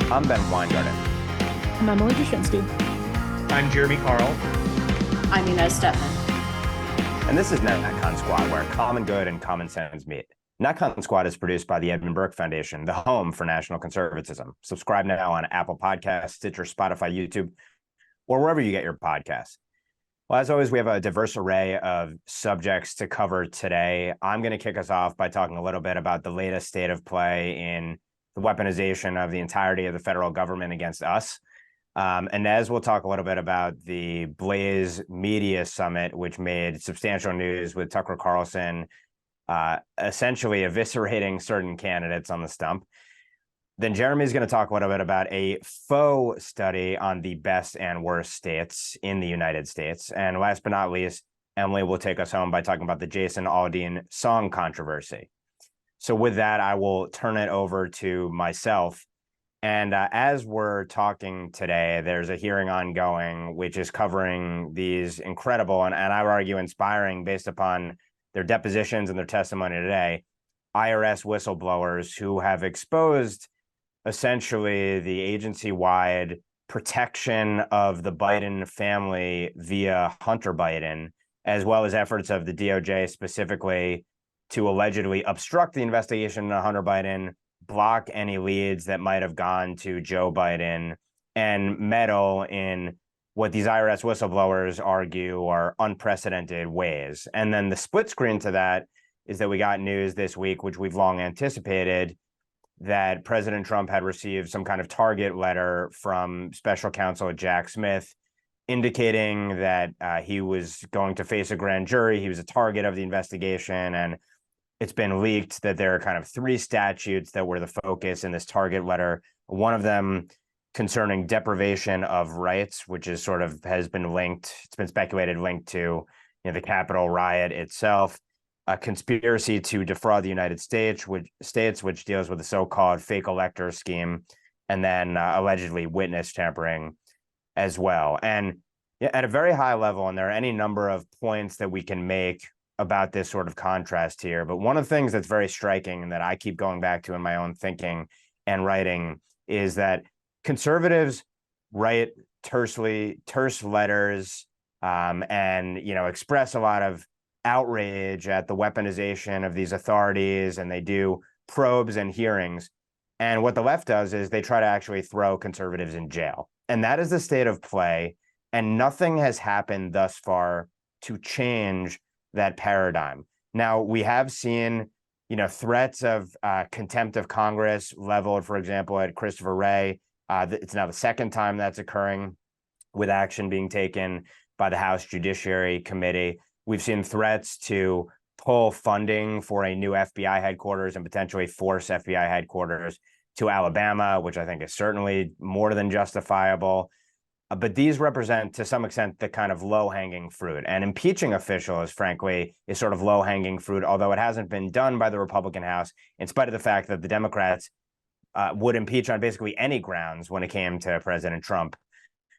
I'm Ben Weingarten. I'm Emily Jashinsky. I'm Jeremy Carl. I'm Inez Stepman. And this is NatCon Squad, where common good and common sense meet. NatCon Squad is produced by the Edmund Burke Foundation, the home for national conservatism. Subscribe now on Apple Podcasts, Stitcher, Spotify, YouTube, or wherever you get your podcasts. Well, as always, we have a diverse array of subjects to cover today. I'm going to kick us off by talking a little bit about the latest state of play in the weaponization of the entirety of the federal government against us. Inez will talk a little bit about the Blaze Media Summit, which made substantial news with Tucker Carlson essentially eviscerating certain candidates on the stump. Then Jeremy's going to talk a little bit about a Faux study on the best and worst states in the United States. And last but not least, Emily will take us home by talking about the Jason Aldean song controversy. So with that, I will turn it over to myself. And as we're talking today, there's a hearing ongoing, which is covering these incredible and I would argue inspiring, based upon their depositions and their testimony today, IRS whistleblowers who have exposed essentially the agency-wide protection of the Biden family via Hunter Biden, as well as efforts of the DOJ specifically to allegedly obstruct the investigation into Hunter Biden, block any leads that might have gone to Joe Biden, and meddle in what these IRS whistleblowers argue are unprecedented ways. And then the split screen to that is that we got news this week, which we've long anticipated, that President Trump had received some kind of target letter from special counsel Jack Smith, indicating that he was going to face a grand jury. He was a target of the investigation, and it's been leaked that there are kind of three statutes that were the focus in this target letter. One of them concerning deprivation of rights, which is sort of has been linked, it's been speculated linked to the Capitol riot itself, a conspiracy to defraud the United States, which deals with the so-called fake elector scheme, and then allegedly witness tampering as well. And at a very high level, and there are any number of points that we can make about this sort of contrast here, but one of the things that's very striking and that I keep going back to in my own thinking and writing is that conservatives write terse letters and express a lot of outrage at the weaponization of these authorities, and they do probes and hearings. And what the left does is they try to actually throw conservatives in jail. And that is the state of play. And nothing has happened thus far to change that paradigm. Now, we have seen, threats of contempt of Congress leveled, for example, at Christopher Wray. It's now the second time that's occurring, with action being taken by the House Judiciary Committee. We've seen threats to pull funding for a new FBI headquarters and potentially force FBI headquarters to Alabama, which I think is certainly more than justifiable. But these represent, to some extent, the kind of low-hanging fruit. And impeaching officials, frankly, is sort of low-hanging fruit, although it hasn't been done by the Republican House, in spite of the fact that the Democrats would impeach on basically any grounds when it came to President Trump,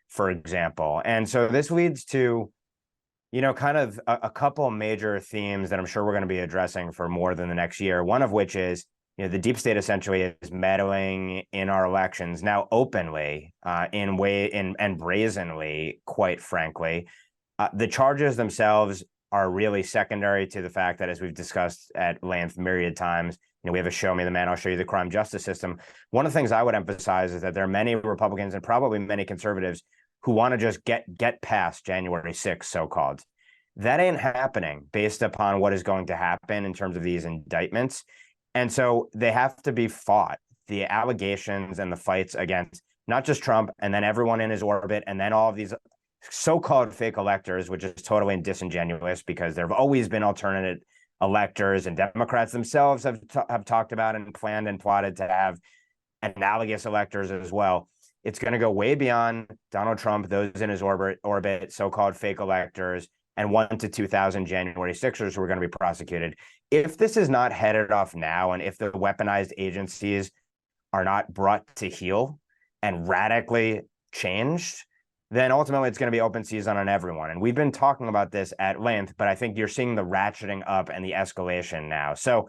for example. And so this leads to, kind of a couple major themes that I'm sure we're going to be addressing for more than the next year, one of which is the deep state essentially is meddling in our elections now openly, and brazenly, quite frankly. The charges themselves are really secondary to the fact that, as we've discussed at length myriad times, we have a show me the man, I'll show you the crime justice system. One of the things I would emphasize is that there are many Republicans and probably many conservatives who want to just get past January 6th, so-called. That ain't happening based upon what is going to happen in terms of these indictments. And so they have to be fought. The allegations and the fights against not just Trump and then everyone in his orbit and then all of these so-called fake electors, which is totally disingenuous because there have always been alternate electors, and Democrats themselves have talked about and planned and plotted to have analogous electors as well. It's going to go way beyond Donald Trump, those in his orbit, so-called fake electors, and 1,000 to 2,000 January 6ers who are going to be prosecuted. If this is not headed off now, and if the weaponized agencies are not brought to heel and radically changed, then ultimately it's going to be open season on everyone. And we've been talking about this at length, but I think you're seeing the ratcheting up and the escalation now. So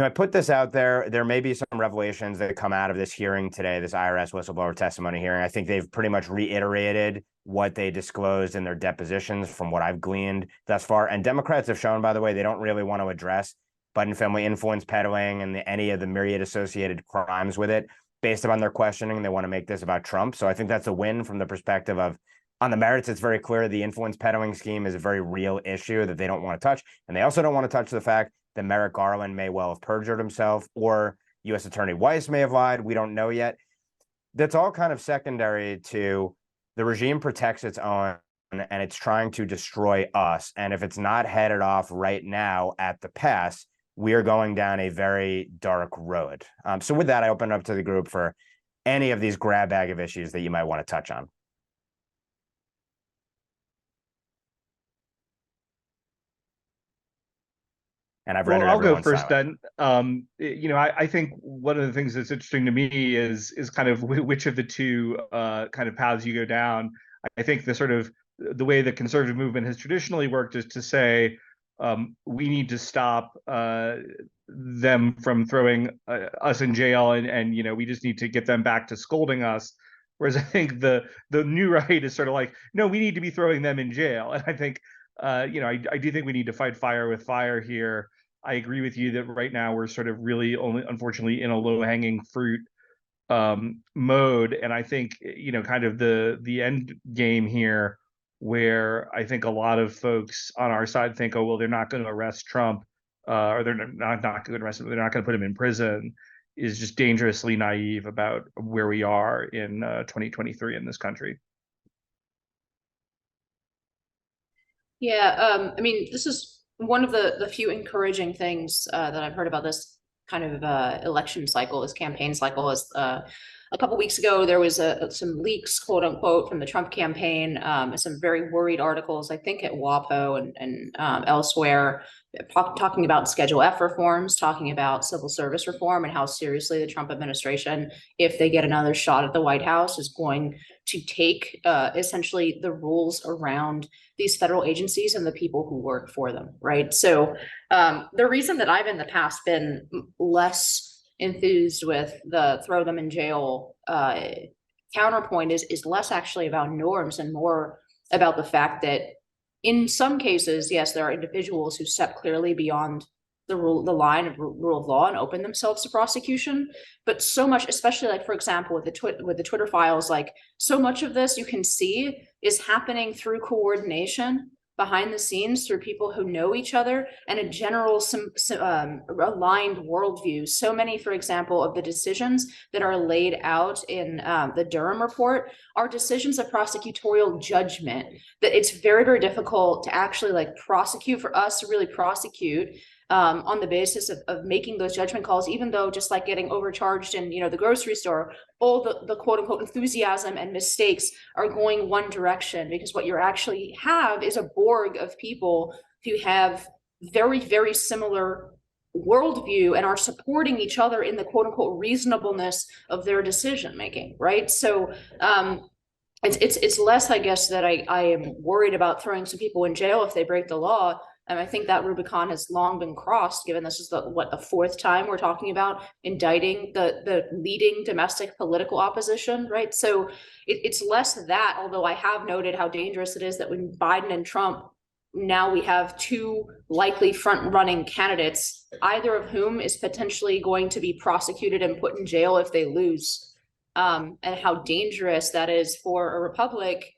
I put this out there. There may be some revelations that come out of this hearing today, this IRS whistleblower testimony hearing. I think they've pretty much reiterated what they disclosed in their depositions from what I've gleaned thus far. And Democrats have shown, by the way, they don't really want to address Biden family influence peddling and any of the myriad associated crimes with it. Based upon their questioning, they want to make this about Trump. So I think that's a win from the perspective of, on the merits, it's very clear the influence peddling scheme is a very real issue that they don't want to touch. And they also don't want to touch the fact that Merrick Garland may well have perjured himself, or U.S. Attorney Weiss may have lied. We don't know yet. That's all kind of secondary to the regime protects its own, and it's trying to destroy us. And if it's not headed off right now at the pass, we are going down a very dark road. So with that, I open up to the group for any of these grab bag of issues that you might want to touch on. And I've rendered I'll go everyone first silent. then. I think one of the things that's interesting to me is kind of which of the two kind of paths you go down. I think the way the conservative movement has traditionally worked is to say we need to stop them from throwing us in jail, and we just need to get them back to scolding us. Whereas I think the new right is sort of like, no, we need to be throwing them in jail. And I think I do think we need to fight fire with fire here. I agree with you that right now we're sort of really only, unfortunately, in a low-hanging fruit mode. And I think, kind of the end game here, where I think a lot of folks on our side think, oh, well, they're not going to arrest Trump, or they're not going to arrest him, they're not going to put him in prison, is just dangerously naive about where we are in 2023 in this country. Yeah, this is one of the few encouraging things that I've heard about this kind of election cycle, this campaign cycle. Is a couple weeks ago, there was some leaks, quote unquote, from the Trump campaign, some very worried articles, I think at WAPO and elsewhere, talking about Schedule F reforms, talking about civil service reform, and how seriously the Trump administration, if they get another shot at the White House, is going to take essentially the rules around these federal agencies and the people who work for them, right? So the reason that I've in the past been less enthused with the throw them in jail counterpoint is less actually about norms and more about the fact that in some cases, yes, there are individuals who step clearly beyond the line of rule of law and open themselves to prosecution. But so much, especially like, for example, with the Twitter files, like so much of this you can see is happening through coordination behind the scenes, through people who know each other and a general aligned worldview. So many, for example, of the decisions that are laid out in the Durham report are decisions of prosecutorial judgment, that it's very, very difficult to actually like prosecute, for us to really prosecute on the basis of making those judgment calls, even though just like getting overcharged in the grocery store, all the quote unquote enthusiasm and mistakes are going one direction, because what you actually have is a Borg of people who have very, very similar worldview and are supporting each other in the quote unquote reasonableness of their decision making, right? So it's less, I guess, that I am worried about throwing some people in jail if they break the law. And I think that Rubicon has long been crossed, given this is the fourth time we're talking about indicting the leading domestic political opposition, right? So it's less that, although I have noted how dangerous it is that when Biden and Trump, now we have two likely front-running candidates, either of whom is potentially going to be prosecuted and put in jail if they lose, and how dangerous that is for a republic.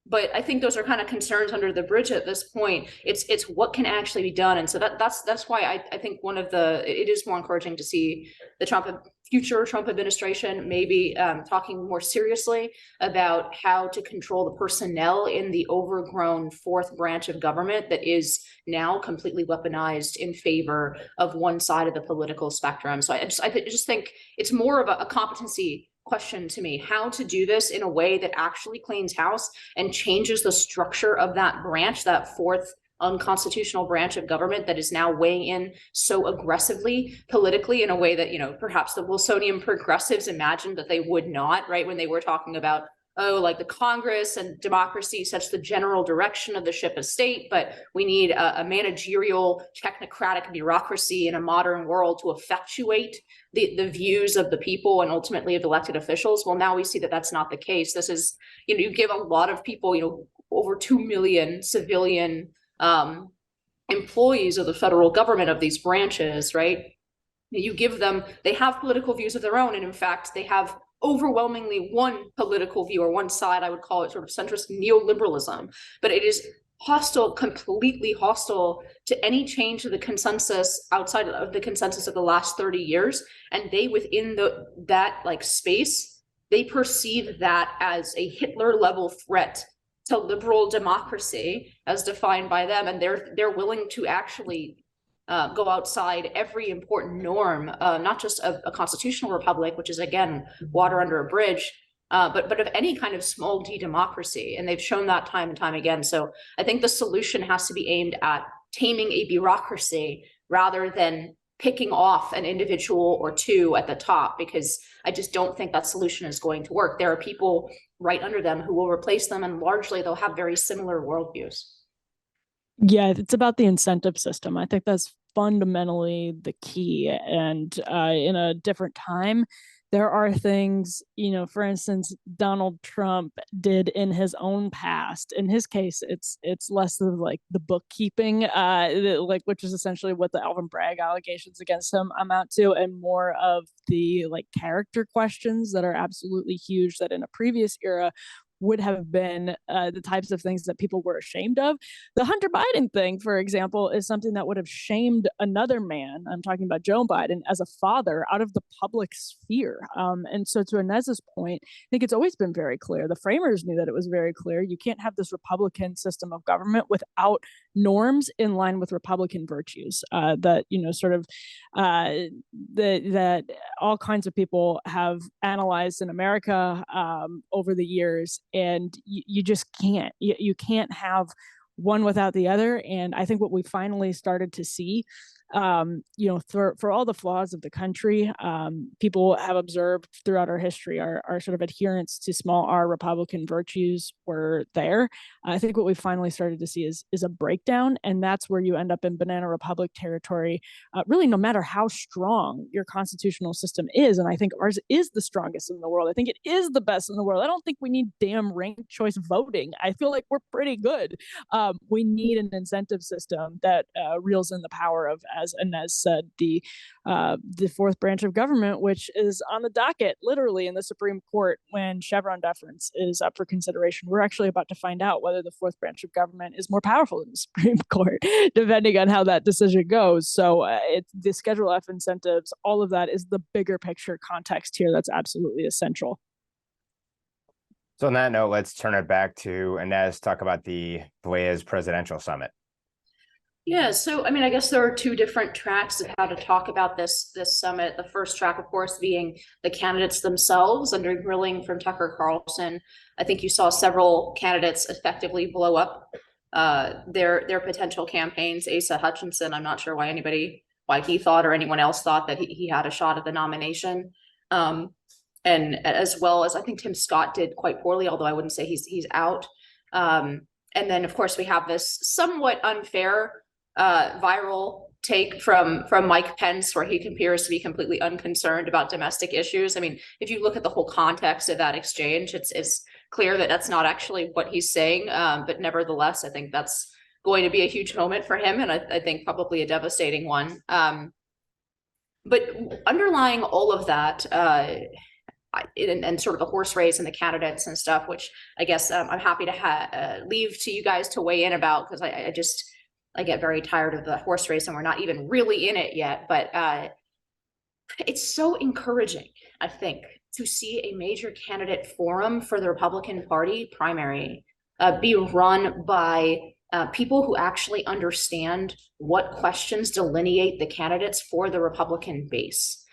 But I think those are kind of concerns under the bridge at this point. It's what can actually be done. And so that's why I think it is more encouraging to see the future Trump administration maybe talking more seriously about how to control the personnel in the overgrown fourth branch of government that is now completely weaponized in favor of one side of the political spectrum. So I just think it's more of a competency question to me, how to do this in a way that actually cleans house and changes the structure of that branch, that fourth unconstitutional branch of government that is now weighing in so aggressively politically in a way that, perhaps the Wilsonian progressives imagined that they would not, right, when they were talking about oh, like the Congress and democracy sets the general direction of the ship of state, but we need a managerial, technocratic bureaucracy in a modern world to effectuate the views of the people and ultimately of elected officials. Well, now we see that that's not the case. This is, you give a lot of people, over 2 million civilian employees of the federal government of these branches, right? You give them, they have political views of their own. And in fact, they have overwhelmingly one political view, or one side, I would call it sort of centrist neoliberalism, but it is hostile, completely hostile to any change to the consensus outside of the consensus of the last 30 years. And they, within that like space, they perceive that as a Hitler level threat to liberal democracy as defined by them. And they're willing to actually go outside every important norm, not just of a constitutional republic, which is, again, water under a bridge, but of any kind of small d democracy. And they've shown that time and time again. So I think the solution has to be aimed at taming a bureaucracy rather than picking off an individual or two at the top, because I just don't think that solution is going to work. There are people right under them who will replace them, and largely they'll have very similar worldviews. Yeah, it's about the incentive system. I think that's fundamentally the key. And in a different time, there are things, for instance, Donald Trump did in his own past. In his case, it's less of like the bookkeeping, which is essentially what the Alvin Bragg allegations against him amount to, and more of the like character questions that are absolutely huge that in a previous era would have been the types of things that people were ashamed of. The Hunter Biden thing, for example, is something that would have shamed another man, I'm talking about Joe Biden, as a father out of the public sphere. And so to Inez's point, I think it's always been very clear. The framers knew that it was very clear. You can't have this Republican system of government without norms in line with Republican virtues that, that all kinds of people have analyzed in America over the years. And you just can't. You can't have one without the other. And I think what we finally started to see, for all the flaws of the country, people have observed throughout our history, our sort of adherence to small r Republican virtues were there. I think what we finally started to see is a breakdown, and that's where you end up in banana republic territory, really no matter how strong your constitutional system is. And I think ours is the strongest in the world. I think it is the best in the world. I don't think we need damn ranked choice voting. I feel like we're pretty good. We need an incentive system that reels in the power of, as Inez said, the fourth branch of government, which is on the docket literally in the Supreme Court when Chevron deference is up for consideration. We're actually about to find out whether the fourth branch of government is more powerful than the Supreme Court, depending on how that decision goes. So it's the Schedule F incentives, all of that is the bigger picture context here that's absolutely essential. So on that note, let's turn it back to Inez, talk about the Blaze presidential summit. Yeah, so I mean, I guess there are two different tracks of how to talk about this summit. The first track, of course, being the candidates themselves under grilling from Tucker Carlson. I think you saw several candidates effectively blow up their potential campaigns. Asa Hutchinson, I'm not sure why he thought or anyone else thought that he had a shot at the nomination. And as well as I think Tim Scott did quite poorly, although I wouldn't say he's out. And then, of course, we have this somewhat unfair viral take from Mike Pence, where he appears to be completely unconcerned about domestic issues. I mean, if you look at the whole context of that exchange, it's clear that that's not actually what he's saying. But nevertheless, I think that's going to be a huge moment for him, and I think probably a devastating one. But underlying all of that, and sort of the horse race and the candidates and stuff, which I guess I'm happy to leave to you guys to weigh in about, because I get very tired of the horse race and we're not even really in it yet. But it's so encouraging, I think, to see a major candidate forum for the Republican Party primary be run by people who actually understand what questions delineate the candidates for the Republican base.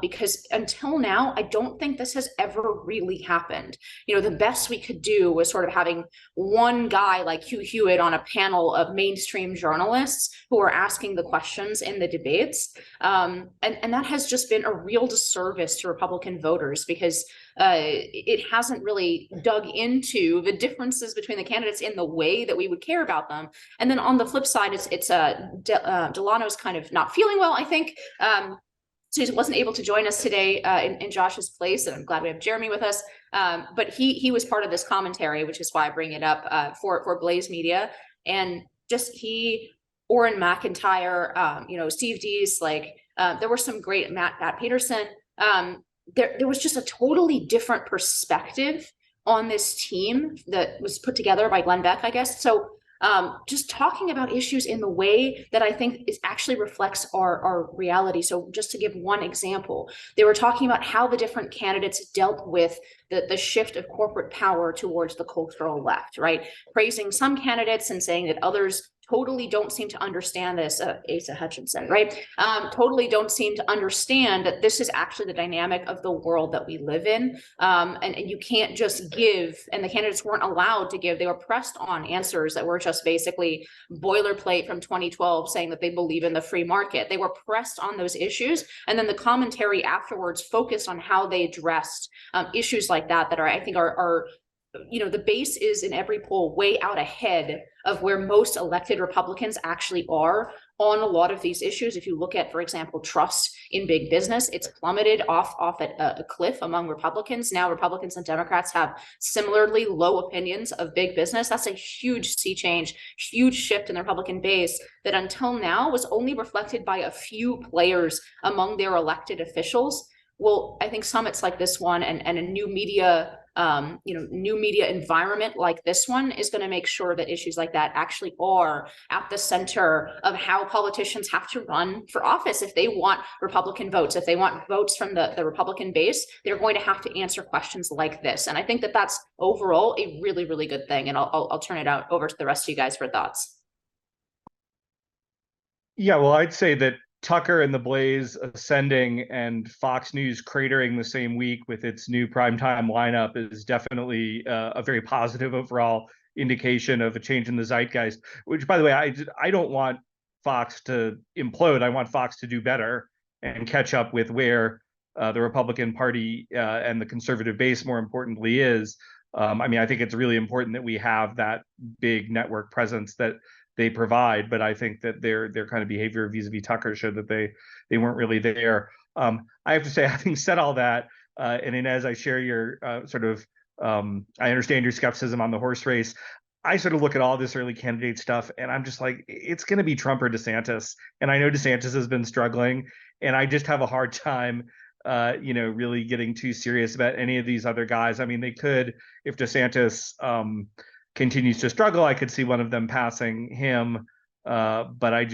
because until now, I don't think this has ever really happened. You know, the best we could do was sort of having one guy like Hugh Hewitt on a panel of mainstream journalists who are asking the questions in the debates. And that has just been a real disservice to Republican voters, because it hasn't really dug into the differences between the candidates in the way that we would care about them. And then on the flip side, Delano's kind of not feeling well, I think. So he wasn't able to join us today in Josh's place, and I'm glad we have Jeremy with us. But he was part of this commentary, which is why I bring it up for Blaze Media. And just Orrin McIntyre, Steve Dees, there were some great Matt Peterson. There was just a totally different perspective on this team that was put together by Glenn Beck, I guess. So just talking about issues in the way that I think is actually reflects our reality. So just to give one example, they were talking about how the different candidates dealt with the shift of corporate power towards the cultural left, right? Praising some candidates and saying that others totally don't seem to understand this, Asa Hutchinson, right? Totally don't seem to understand that this is actually the dynamic of the world that we live in. And you can't just give, and the candidates weren't allowed to give, they were pressed on answers that were just basically boilerplate from 2012 saying that they believe in the free market. They were pressed on those issues. And then the commentary afterwards focused on how they addressed issues like that are, I think are the base is in every poll way out ahead of where most elected Republicans actually are on a lot of these issues. If you look at, for example, trust in big business, it's plummeted off at a cliff among Republicans. Now Republicans and Democrats have similarly low opinions of big business. That's a huge sea change, huge shift in the Republican base that until now was only reflected by a few players among their elected officials. Well, I think summits like this one and a new media environment like this one is going to make sure that issues like that actually are at the center of how politicians have to run for office. If they want Republican votes, if they want votes from the Republican base, they're going to have to answer questions like this. And I think that that's overall a really, really good thing. And I'll turn it out over to the rest of you guys for thoughts. Yeah, well, I'd say that Tucker and the Blaze ascending and Fox News cratering the same week with its new primetime lineup is definitely a very positive overall indication of a change in the zeitgeist, which, by the way, I don't want Fox to implode. I want Fox to do better and catch up with where the Republican Party and the conservative base, more importantly, is. I think it's really important that we have that big network presence that they provide, but I think that their kind of behavior vis-a-vis Tucker showed that they weren't really there. I have to say, having said all that, and Inez, I share your I understand your skepticism on the horse race. I sort of look at all this early candidate stuff, and I'm just like, it's going to be Trump or DeSantis. And I know DeSantis has been struggling, and I just have a hard time, really getting too serious about any of these other guys. I mean, they could, if DeSantis continues to struggle, I could see one of them passing him. But I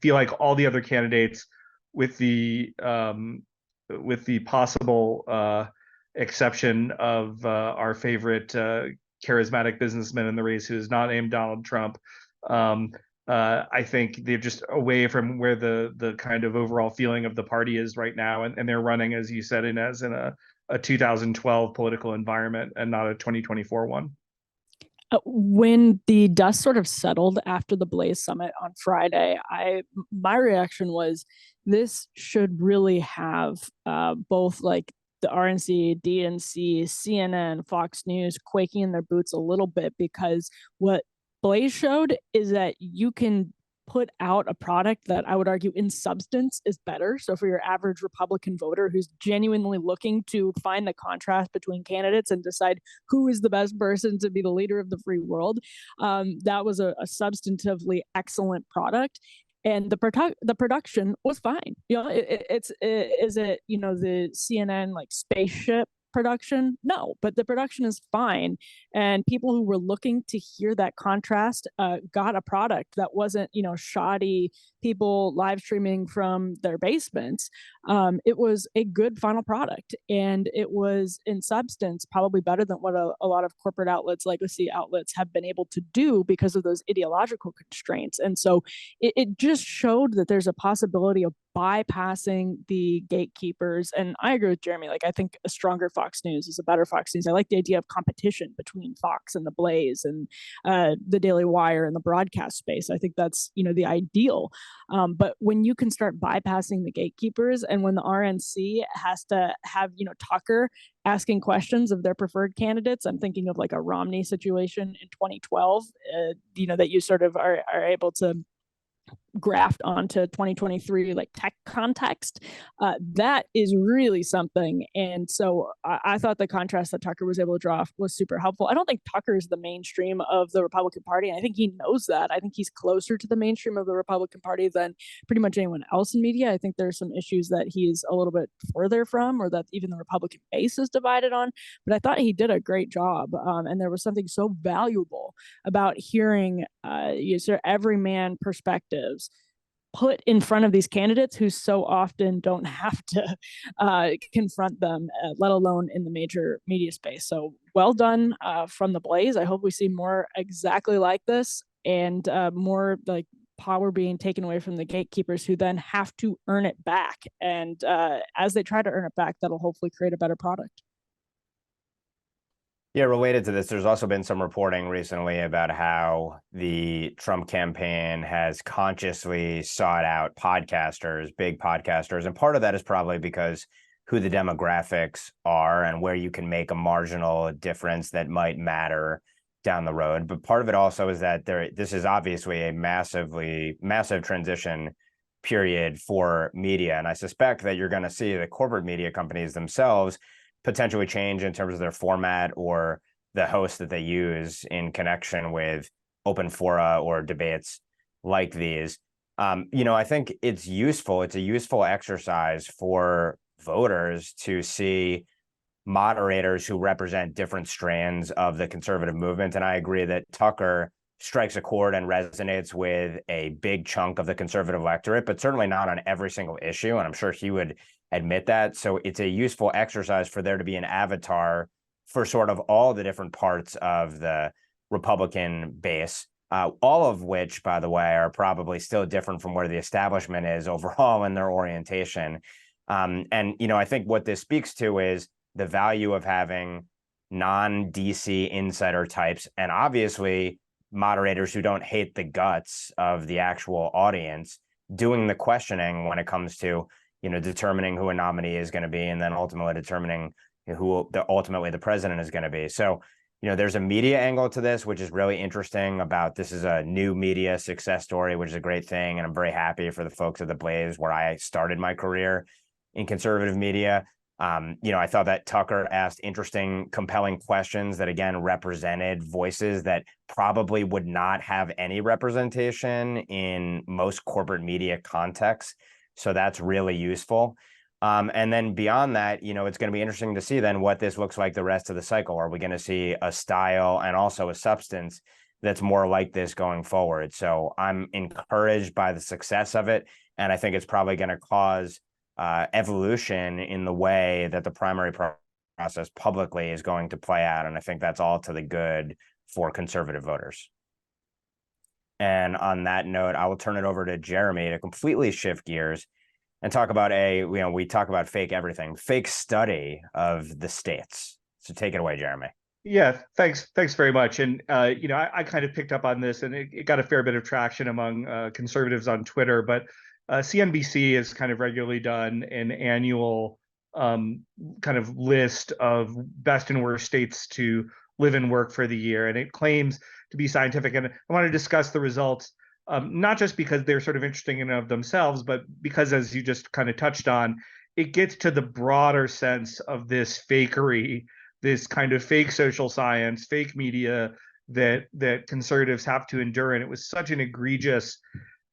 feel like all the other candidates, with the possible exception of our favorite charismatic businessman in the race, who is not named Donald Trump, I think they're just away from where the kind of overall feeling of the party is right now, and they're running, as you said, Inez, in a 2012 political environment and not a 2024 one. When the dust sort of settled after the Blaze Summit on Friday, my reaction was, this should really have both like the RNC, DNC, CNN, Fox News quaking in their boots a little bit, because what Blaze showed is that you can put out a product that I would argue in substance is better. So for your average Republican voter who's genuinely looking to find the contrast between candidates and decide who is the best person to be the leader of the free world, that was a substantively excellent product. And the production was fine. Is it the CNN like spaceship production? No, but the production is fine, and people who were looking to hear that contrast got a product that wasn't shoddy people live streaming from their basements, it was a good final product. And it was, in substance, probably better than what a lot of corporate outlets, legacy outlets, have been able to do because of those ideological constraints. And so it just showed that there's a possibility of bypassing the gatekeepers. And I agree with Jeremy. Like, I think a stronger Fox News is a better Fox News. I like the idea of competition between Fox and the Blaze and the Daily Wire and the broadcast space. I think that's, the ideal. But when you can start bypassing the gatekeepers, and when the RNC has to have, Tucker asking questions of their preferred candidates, I'm thinking of like a Romney situation in 2012, that you sort of are able to graft onto 2023 like tech context, that is really something. And so I thought the contrast that Tucker was able to draw was super helpful. I don't think Tucker is the mainstream of the Republican Party, and I think he knows that. I think he's closer to the mainstream of the Republican Party than pretty much anyone else in media. I think there's some issues that he's a little bit further from, or that even the Republican base is divided on, but I thought he did a great job. And there was something so valuable about hearing sort of everyman perspectives put in front of these candidates who so often don't have to confront them, let alone in the major media space. So well done from the Blaze. I hope we see more exactly like this, and more like power being taken away from the gatekeepers, who then have to earn it back. And as they try to earn it back, that'll hopefully create a better product. Yeah, related to this, there's also been some reporting recently about how the Trump campaign has consciously sought out podcasters, big podcasters. And part of that is probably because who the demographics are and where you can make a marginal difference that might matter down the road. But part of it also is that this is obviously a massive transition period for media. And I suspect that you're going to see the corporate media companies themselves potentially change in terms of their format or the host that they use in connection with open fora or debates like these. I think it's useful. It's a useful exercise for voters to see moderators who represent different strands of the conservative movement. And I agree that Tucker strikes a chord and resonates with a big chunk of the conservative electorate, but certainly not on every single issue. And I'm sure he would admit that. So it's a useful exercise for there to be an avatar for sort of all the different parts of the Republican base, all of which, by the way, are probably still different from where the establishment is overall in their orientation. I think what this speaks to is the value of having non-DC insider types, and obviously moderators who don't hate the guts of the actual audience doing the questioning when it comes to determining who a nominee is going to be, and then ultimately determining who ultimately the president is going to be. So, there's a media angle to this, which is really interesting. About this is a new media success story, which is a great thing. And I'm very happy for the folks at the Blaze, where I started my career in conservative media. I thought that Tucker asked interesting, compelling questions that, again, represented voices that probably would not have any representation in most corporate media contexts. So that's really useful. And then beyond that, it's going to be interesting to see then what this looks like the rest of the cycle. Are we going to see a style and also a substance that's more like this going forward? So I'm encouraged by the success of it. And I think it's probably going to cause evolution in the way that the primary process publicly is going to play out. And I think that's all to the good for conservative voters. And on that note, I will turn it over to Jeremy to completely shift gears and talk about we talk about fake everything, fake study of the states. So take it away, Jeremy. Yeah, thanks very much. And I kind of picked up on this, and it got a fair bit of traction among conservatives on Twitter. But CNBC has kind of regularly done an annual kind of list of best and worst states to live and work for the year, and it claims to be scientific. And I want to discuss the results, not just because they're sort of interesting in and of themselves, but because, as you just kind of touched on, it gets to the broader sense of this fakery, this kind of fake social science, fake media that conservatives have to endure. And it was such an egregious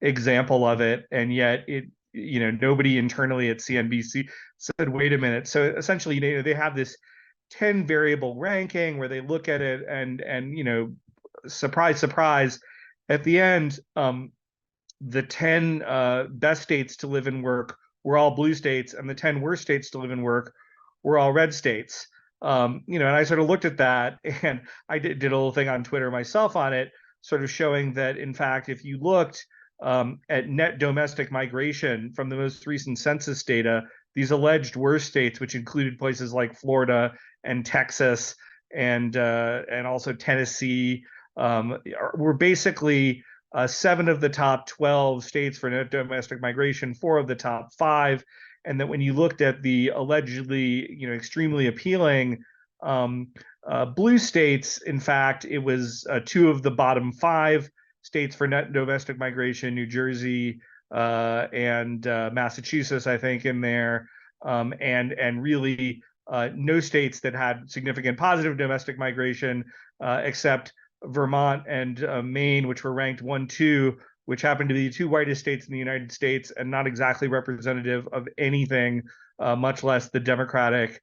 example of it, and yet nobody internally at CNBC said, wait a minute. So essentially, they have this 10 variable ranking where they look at it, and surprise, surprise, at the end, the 10 best states to live and work were all blue states, and the 10 worst states to live and work were all red states. And I sort of looked at that, and I did a little thing on Twitter myself on it, sort of showing that, in fact, if you looked at net domestic migration from the most recent census data, these alleged worst states, which included places like Florida and Texas and also Tennessee, were basically 7 of the top 12 states for net domestic migration, 4 of the top 5. And that when you looked at the allegedly, extremely appealing blue states, in fact, it was 2 of the bottom 5 states for net domestic migration, New Jersey and Massachusetts, I think, in there, and really no states that had significant positive domestic migration except Vermont and Maine, which were ranked 1, 2, which happened to be the 2 whitest states in the United States and not exactly representative of anything, much less the Democratic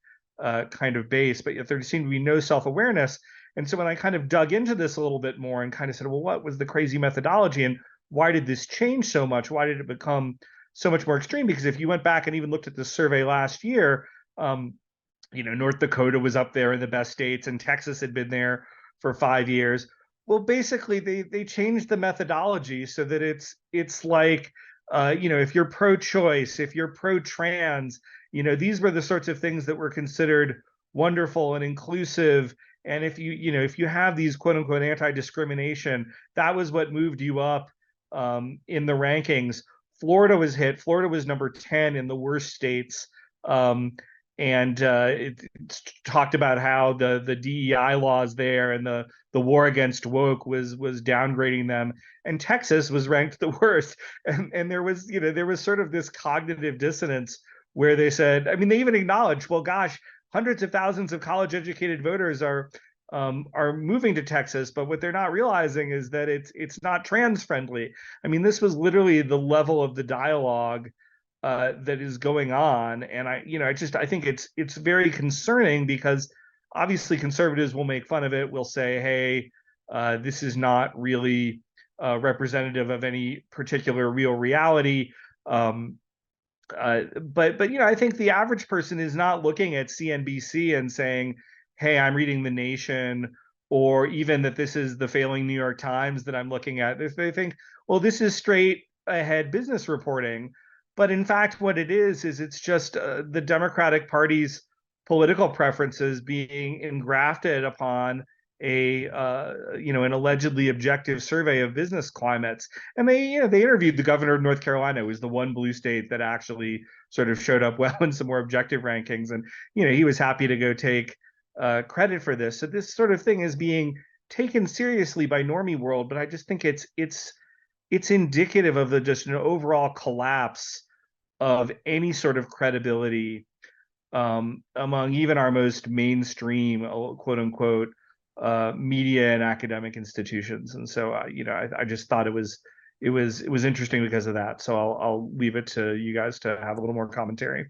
kind of base. But yet there seemed to be no self-awareness. And so when I kind of dug into this a little bit more and kind of said, well, what was the crazy methodology and why did this change so much? Why did it become so much more extreme? Because if you went back and even looked at the survey last year, North Dakota was up there in the best states, and Texas had been there for 5 years. Well, basically, they changed the methodology so that it's like, if you're pro-choice, if you're pro-trans, these were the sorts of things that were considered wonderful and inclusive. And if you have these quote unquote anti-discrimination, that was what moved you up in the rankings. Florida was hit. Florida was number 10 in the worst states. And it talked about how the DEI laws there and the war against woke was downgrading them, and Texas was ranked the worst. And there was sort of this cognitive dissonance where they said, they even acknowledged, well, gosh, hundreds of thousands of college-educated voters are moving to Texas, but what they're not realizing is that it's not trans friendly. This was literally the level of the dialogue that is going on, and I think it's very concerning, because obviously conservatives will make fun of it. Will say, hey, this is not really representative of any particular real reality. But I think the average person is not looking at CNBC and saying, hey, I'm reading The Nation, or even that this is the failing New York Times that I'm looking at. They think, well, this is straight ahead business reporting. But in fact, what it is it's just the Democratic Party's political preferences being engrafted upon an allegedly objective survey of business climates. And they interviewed the governor of North Carolina, who was the one blue state that actually sort of showed up well in some more objective rankings, and he was happy to go take credit for this. So this sort of thing is being taken seriously by normie world, but I just think it's indicative of just an overall collapse of any sort of credibility among even our most mainstream, quote unquote, media and academic institutions. And so, I just thought it was interesting because of that. So I'll leave it to you guys to have a little more commentary.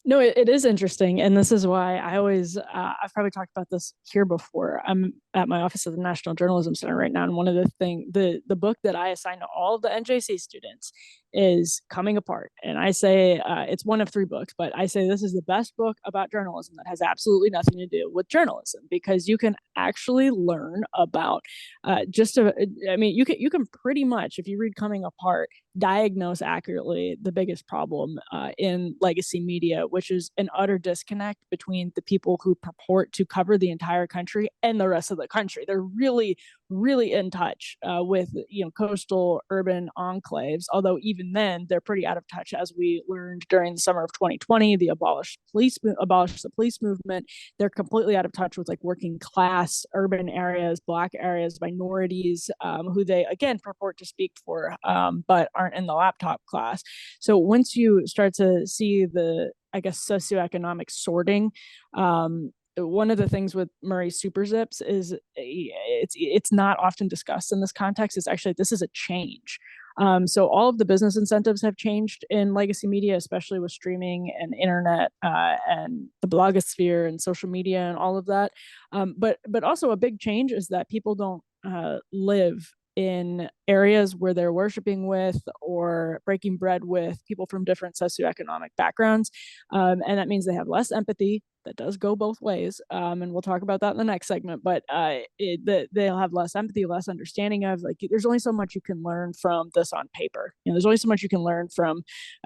No, it is interesting. And this is why I always, I've probably talked about this here before. I'm at my office at the National Journalism Center right now. And one of the book that I assign to all of the NJC students is Coming Apart. And I say, it's one of 3 books, but I say this is the best book about journalism that has absolutely nothing to do with journalism, because you can actually learn about you can pretty much, if you read Coming Apart, diagnose accurately the biggest problem in legacy media, which is an utter disconnect between the people who purport to cover the entire country and the rest of the country. They're really, really in touch with coastal urban enclaves, although even then they're pretty out of touch, as we learned during the summer of 2020, the abolish the police movement. They're completely out of touch with working class urban areas, Black areas, minorities, who they again purport to speak for, but aren't in the laptop class. So once you start to see the, I guess, socioeconomic sorting, one of the things with Murray Super Zips is it's not often discussed in this context. It's actually, this is a change. So all of the business incentives have changed in legacy media, especially with streaming and internet and the blogosphere and social media and all of that. But also a big change is that people don't live in areas where they're worshiping with or breaking bread with people from different socioeconomic backgrounds. And that means they have less empathy. That does go both ways. And we'll talk about that in the next segment, but they'll have less empathy, less understanding of, like, there's only so much you can learn from this on paper. There's only so much you can learn from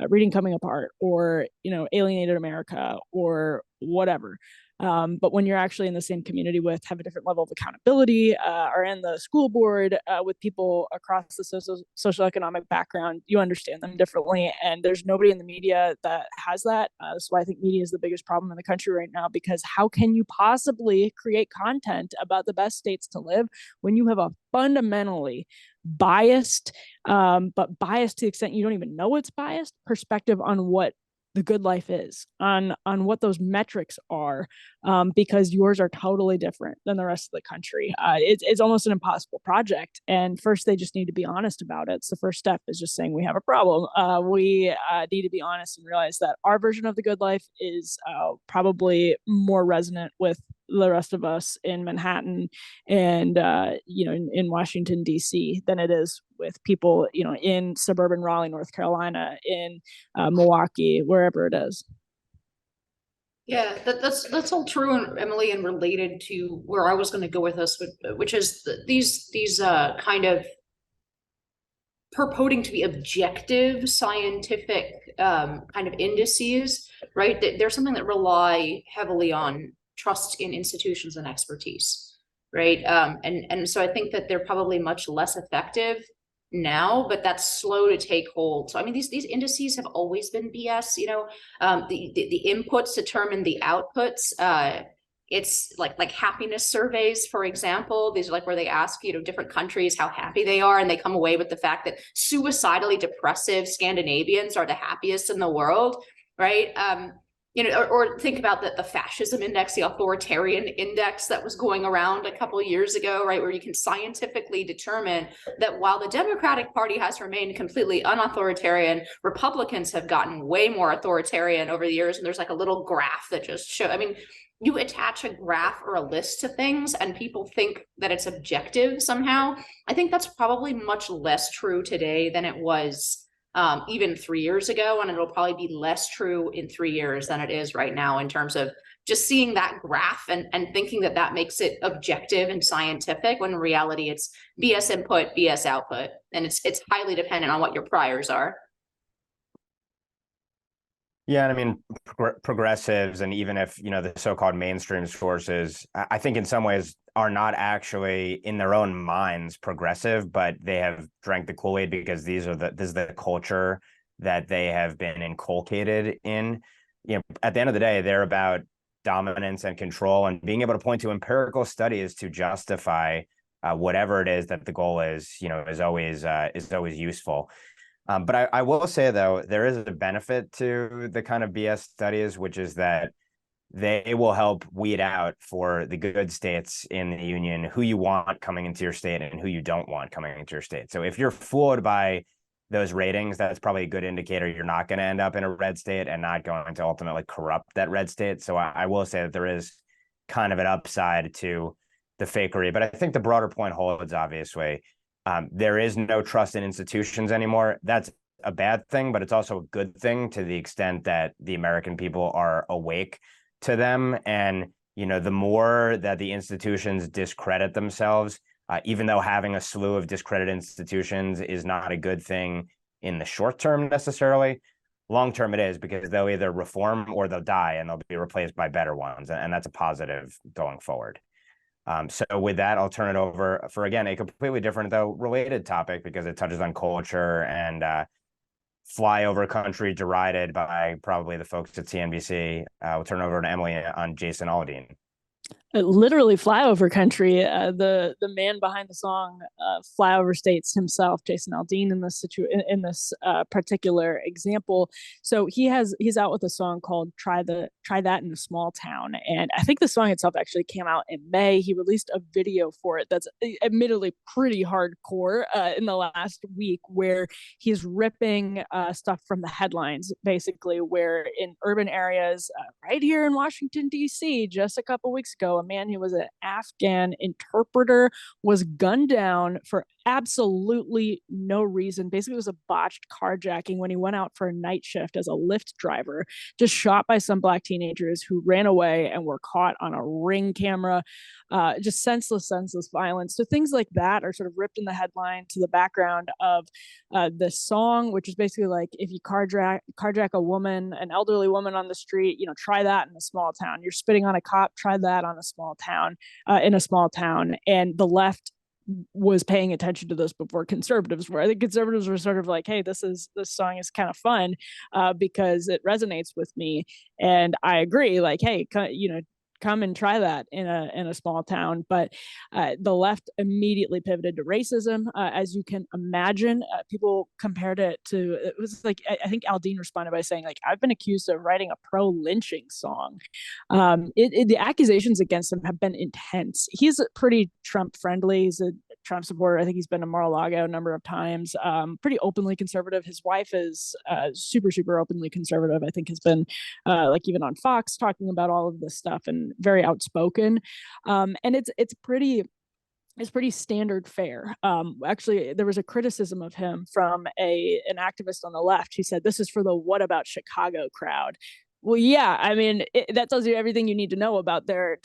reading Coming Apart or, Alienated America or whatever. But when you're actually in the same community with, have a different level of accountability, are in the school board with people across the socioeconomic background, you understand them differently. And there's nobody in the media that has that. That's why I think media is the biggest problem in the country right now, because how can you possibly create content about the best states to live when you have a fundamentally biased, but biased to the extent you don't even know it's biased, perspective on what the good life is, on what those metrics are, because yours are totally different than the rest of the country. It's almost an impossible project. And first, they just need to be honest about it. So the first step is just saying we have a problem. We need to be honest and realize that our version of the good life is probably more resonant with the rest of us in Manhattan and in Washington D.C. than it is with people in suburban Raleigh, North Carolina, in Milwaukee, wherever it is. Yeah, that's all true, and Emily, and related to where I was going to go with this, which is these kind of purporting to be objective scientific kind of indices, right? There's something that rely heavily on trust in institutions and expertise, right? And so I think that they're probably much less effective now, but that's slow to take hold. So I mean, these indices have always been BS. The inputs determine the outputs. It's like happiness surveys, for example. These are like where they ask, different countries how happy they are, and they come away with the fact that suicidally depressive Scandinavians are the happiest in the world, right? Or think about the fascism index, the authoritarian index that was going around a couple of years ago, right? Where you can scientifically determine that while the Democratic Party has remained completely unauthoritarian, Republicans have gotten way more authoritarian over the years. And there's like a little graph that just shows, you attach a graph or a list to things and people think that it's objective somehow. I think that's probably much less true today than it was even 3 years ago, and it'll probably be less true in 3 years than it is right now in terms of just seeing that graph and thinking that makes it objective and scientific, when in reality it's BS input, BS output, and it's highly dependent on what your priors are. Yeah, and I mean, progressives, and even if, the so-called mainstream sources, I think in some ways are not actually in their own minds progressive, but they have drank the Kool-Aid because this is the culture that they have been inculcated in. At the end of the day, they're about dominance and control, and being able to point to empirical studies to justify whatever it is that the goal is, is always useful. But I will say, though, there is a benefit to the kind of BS studies, which is that they will help weed out for the good states in the union who you want coming into your state and who you don't want coming into your state. So if you're fooled by those ratings, that's probably a good indicator you're not going to end up in a red state and not going to ultimately corrupt that red state. So I will say that there is kind of an upside to the fakery. But I think the broader point holds, obviously. There is no trust in institutions anymore. That's a bad thing, but it's also a good thing to the extent that the American people are awake to them. And, the more that the institutions discredit themselves, even though having a slew of discredited institutions is not a good thing in the short term necessarily, long term it is, because they'll either reform or they'll die and they'll be replaced by better ones. And that's a positive going forward. So with that, I'll turn it over for, again, a completely different, though related topic, because it touches on culture and flyover country derided by probably the folks at CNBC. We'll turn it over to Emily on Jason Aldean. Literally flyover country. The man behind the song "Flyover States" himself, Jason Aldean, in this particular example. So he's out with a song called "Try That in a Small Town," and I think the song itself actually came out in May. He released a video for it that's admittedly pretty hardcore in the last week, where he's ripping stuff from the headlines, basically, where in urban areas right here in Washington D.C. just a couple weeks ago, a man who was an Afghan interpreter was gunned down for absolutely no reason. Basically, it was a botched carjacking when he went out for a night shift as a Lyft driver, just shot by some black teenagers who ran away and were caught on a Ring camera. Just senseless violence. So things like that are sort of ripped in the headline to the background of the song, which is basically like, if you carjack a woman, an elderly woman on the street, try that in a small town. You're spitting on a cop, try that on a small town, in a small town. And the left was paying attention to this before conservatives were. I think conservatives were sort of like, hey, this song is kind of fun because it resonates with me. And I agree, like, hey, come and try that in a small town. But the left immediately pivoted to racism. As you can imagine, people compared it to, it was like, I think Aldean responded by saying, like, I've been accused of writing a pro-lynching song. The accusations against him have been intense. He's pretty Trump friendly. He's a Trump supporter. I think he's been to Mar-a-Lago a number of times. Pretty openly conservative. His wife is super, super openly conservative. I think has been like even on Fox talking about all of this stuff and very outspoken. And it's pretty standard fare. Actually, there was a criticism of him from an activist on the left. He said, this is for the "what about Chicago" crowd. Well, yeah, I mean, that tells you everything you need to know about the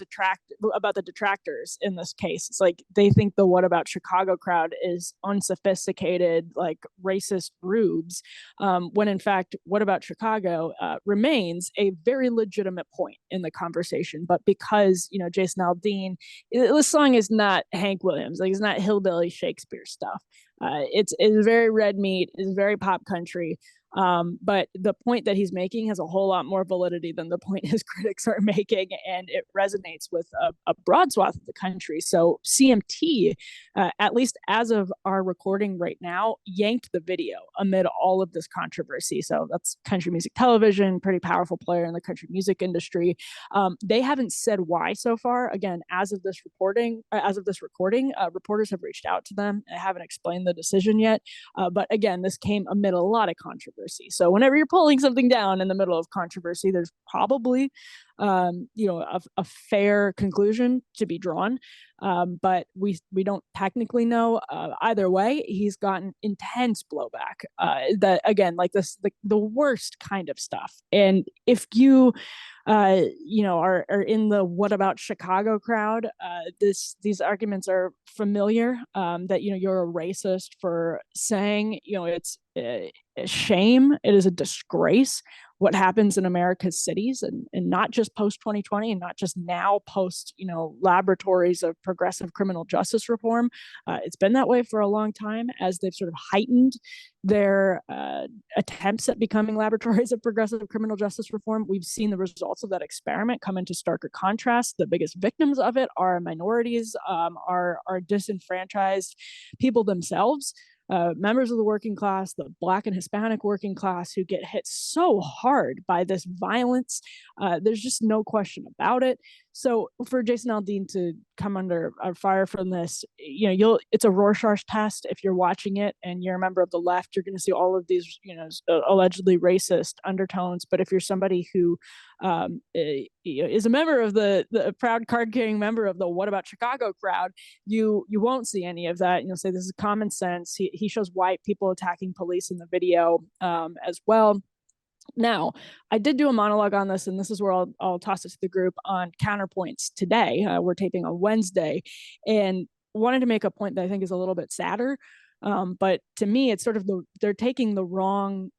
detractors in this case. It's like they think the "what about Chicago" crowd is unsophisticated, like racist rubes, when in fact, "what about Chicago" remains a very legitimate point in the conversation. But because, Jason Aldean, this song is not Hank Williams, like it's not hillbilly Shakespeare stuff. It's very red meat, it's very pop country. But the point that he's making has a whole lot more validity than the point his critics are making, and it resonates with a broad swath of the country. So CMT, at least as of our recording right now, yanked the video amid all of this controversy. So that's Country Music Television, pretty powerful player in the country music industry. They haven't said why so far. Again, as of this recording, reporters have reached out to them. I haven't explained the decision yet. But again, this came amid a lot of controversy. So whenever you're pulling something down in the middle of controversy, there's probably, a fair conclusion to be drawn. But we don't technically know. Either way, he's gotten intense blowback. That again, like this, the worst kind of stuff. And if you are in the "what about Chicago" crowd, these arguments are familiar. That you're a racist for saying it's a shame. It is a disgrace what happens in America's cities, and not just post 2020, and not just now post laboratories of progressive criminal justice reform. It's been that way for a long time as they've sort of heightened their attempts at becoming laboratories of progressive criminal justice reform. We've seen the results of that experiment come into starker contrast. The biggest victims of it are minorities, are disenfranchised people themselves. Members of the working class, the Black and Hispanic working class, who get hit so hard by this violence. There's just no question about it. So for Jason Aldean to come under fire from this, it's a Rorschach test. If you're watching it and you're a member of the left, you're going to see all of these, allegedly racist undertones. But if you're somebody who is a member of the proud card-carrying member of the "what about Chicago" crowd, you won't see any of that. You'll say this is common sense. He shows white people attacking police in the video as well. Now, I did do a monologue on this, and this is where I'll toss it to the group on counterpoints today. We're taping on Wednesday, and wanted to make a point that I think is a little bit sadder. But to me, it's sort of they're taking the wrong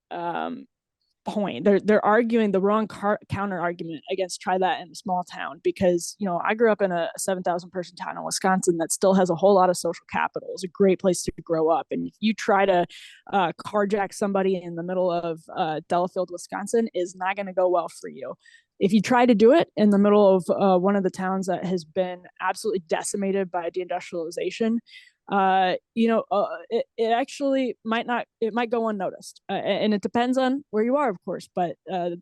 point. They're arguing the wrong counter argument against try that in a small town, because I grew up in a 7,000 person town in Wisconsin that still has a whole lot of social capital. It's a great place to grow up, and if you try to carjack somebody in the middle of Delafield, Wisconsin, is not going to go well for you. If you try to do it in the middle of one of the towns that has been absolutely decimated by deindustrialization, it actually might go unnoticed, and it depends on where you are, of course. But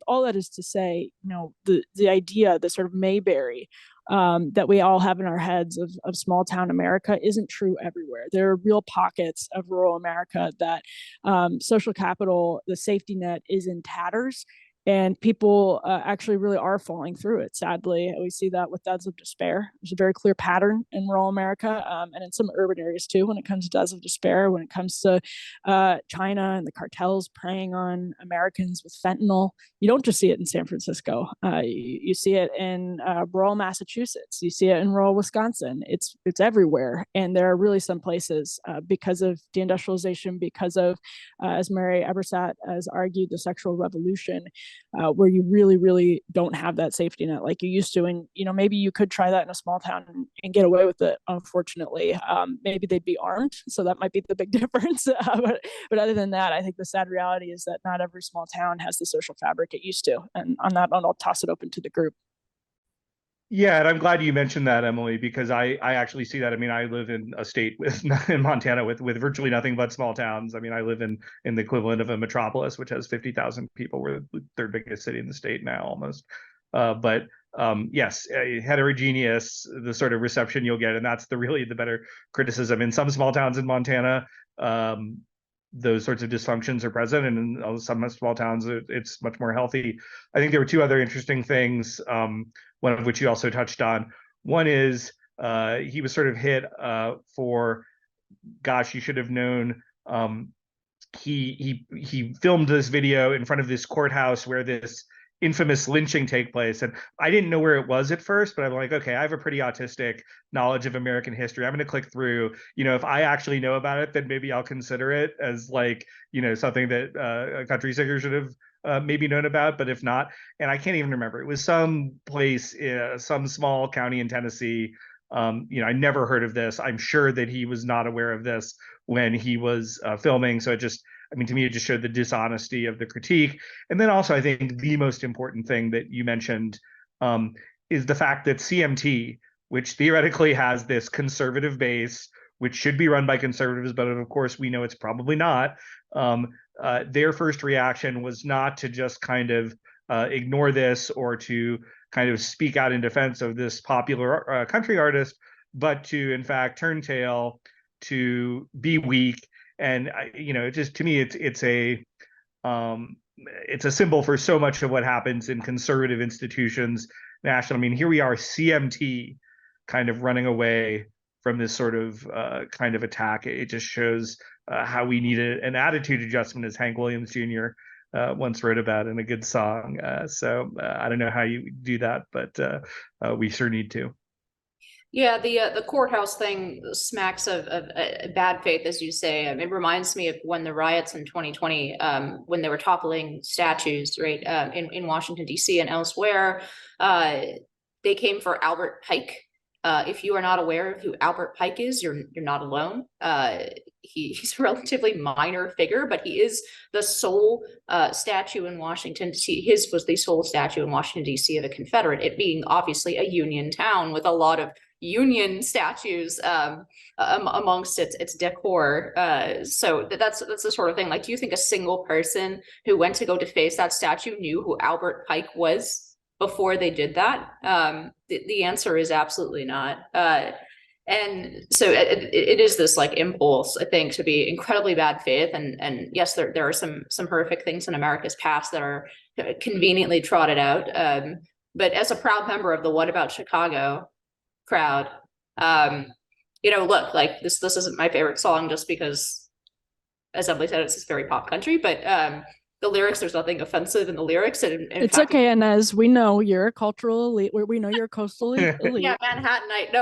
all that is to say, the idea, the sort of Mayberry that we all have in our heads of small town America isn't true everywhere. There are real pockets of rural America that social capital, the safety net, is in tatters. And people actually really are falling through it. Sadly, we see that with deaths of despair. There's a very clear pattern in rural America and in some urban areas too when it comes to deaths of despair, when it comes to China and the cartels preying on Americans with fentanyl. You don't just see it in San Francisco. You see it in rural Massachusetts. You see it in rural Wisconsin. It's everywhere. And there are really some places because of deindustrialization, because of, as Mary Eberstadt has argued, the sexual revolution, where you really, really don't have that safety net like you used to. And, maybe you could try that in a small town and get away with it. Unfortunately, maybe they'd be armed. So that might be the big difference. But other than that, I think the sad reality is that not every small town has the social fabric it used to. And on that note, I'll toss it open to the group. Yeah, and I'm glad you mentioned that, Emily, because I actually see that. I mean, I live in a state in Montana with virtually nothing but small towns. I mean, I live in the equivalent of a metropolis, which has 50,000 people. We're the third biggest city in the state now, almost. But yes, heterogeneous, the sort of reception you'll get, and that's really the better criticism. In some small towns in Montana, those sorts of dysfunctions are present, and in some small towns, it's much more healthy. I think there were two other interesting things. One of which you also touched on. One is he was sort of hit for, gosh, you should have known. He filmed this video in front of this courthouse where this infamous lynching take place, and I didn't know where it was at first, but I'm like, okay, I have a pretty autistic knowledge of American history. I'm going to click through. If I actually know about it, then maybe I'll consider it as like something that a country singer should have maybe known about, but if not, and I can't even remember, it was some place, some small county in Tennessee. I never heard of this. I'm sure that he was not aware of this when he was filming. So to me, it just showed the dishonesty of the critique. And then also, I think the most important thing that you mentioned is the fact that CMT, which theoretically has this conservative base, which should be run by conservatives, but of course we know it's probably not. Their first reaction was not to just kind of ignore this or to kind of speak out in defense of this popular country artist, but to in fact turn tail, to be weak. And just to me, it's a symbol for so much of what happens in conservative institutions, national. I mean, here we are, CMT, kind of running away from this sort of kind of attack. It just shows how we need an attitude adjustment, as Hank Williams Jr. Once wrote about in a good song. So I don't know how you do that, but we sure need to. Yeah, the courthouse thing smacks of bad faith, as you say. It reminds me of when the riots in 2020, when they were toppling statues, right, in Washington, D.C. and elsewhere. They came for Albert Pike. If you are not aware of who Albert Pike is, you're not alone. He's a relatively minor figure, but he is the sole statue in Washington D.C. His was the sole statue in Washington D.C. of a Confederate, it being obviously a Union town with a lot of Union statues amongst its decor. So that's the sort of thing. Like, do you think a single person who went to go deface that statue knew who Albert Pike was before they did that? The answer is absolutely not. And so it is this like impulse, I think, to be incredibly bad faith. And yes, there are some horrific things in America's past that are conveniently trotted out. But as a proud member of the What About Chicago crowd, look, like this isn't my favorite song just because, as Emily said, it's very pop country, but the lyrics, there's nothing offensive in the lyrics. And it's fact, okay, Inez, we know you're a cultural elite. We know you're a coastal elite. Yeah, Manhattanite.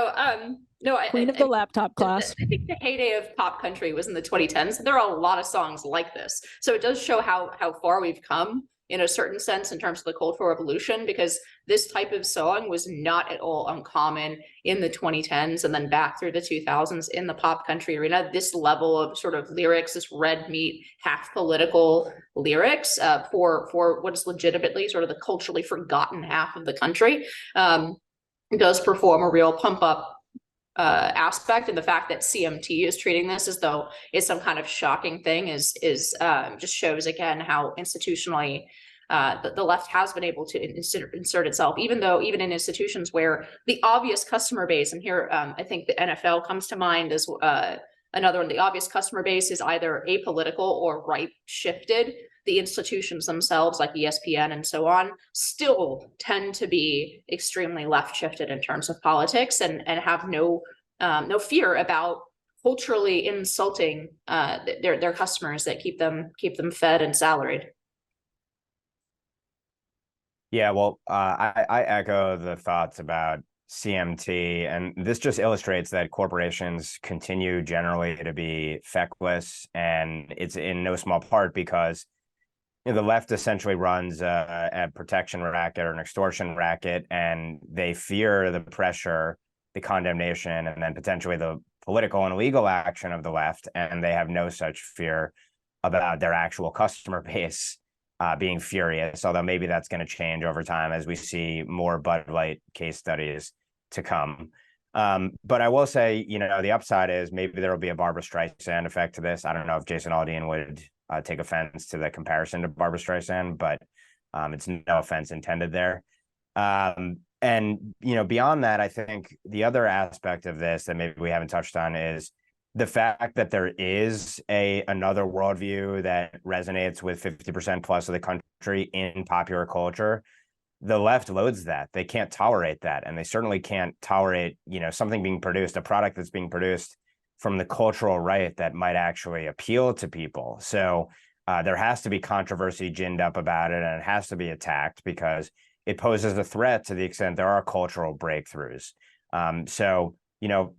No, Queen of the laptop class. I think the heyday of pop country was in the 2010s. There are a lot of songs like this. So it does show how far we've come in a certain sense in terms of the cultural revolution, because this type of song was not at all uncommon in the 2010s and then back through the 2000s in the pop country arena. This level of sort of lyrics, this red meat, half political lyrics for what is legitimately sort of the culturally forgotten half of the country does perform a real pump up aspect. And the fact that CMT is treating this as though it's some kind of shocking thing is just shows again how institutionally the left has been able to insert itself, even in institutions where the obvious customer base, and here I think the NFL comes to mind as another one. The obvious customer base is either apolitical or right shifted. the institutions themselves, like ESPN and so on, still tend to be extremely left shifted in terms of politics, and have no fear about culturally insulting their customers that keep them fed and salaried. Yeah, well, I echo the thoughts about CMT, and this just illustrates that corporations continue generally to be feckless, and it's in no small part because the left essentially runs a protection racket or an extortion racket, and they fear the pressure, the condemnation, and then potentially the political and legal action of the left, and they have no such fear about their actual customer base being furious, although maybe that's going to change over time as we see more Bud Light case studies to come. But I will say, the upside is maybe there will be a Barbra Streisand effect to this. I don't know if Jason Aldean would take offense to the comparison to Barbra Streisand, but it's no offense intended there. And, beyond that, I think the other aspect of this that maybe we haven't touched on is the fact that there is another worldview that resonates with 50% plus of the country in popular culture. The left loads that. They can't tolerate that. And they certainly can't tolerate, something being produced, a product that's being produced from the cultural right that might actually appeal to people. So there has to be controversy ginned up about it, and it has to be attacked because it poses a threat to the extent there are cultural breakthroughs. So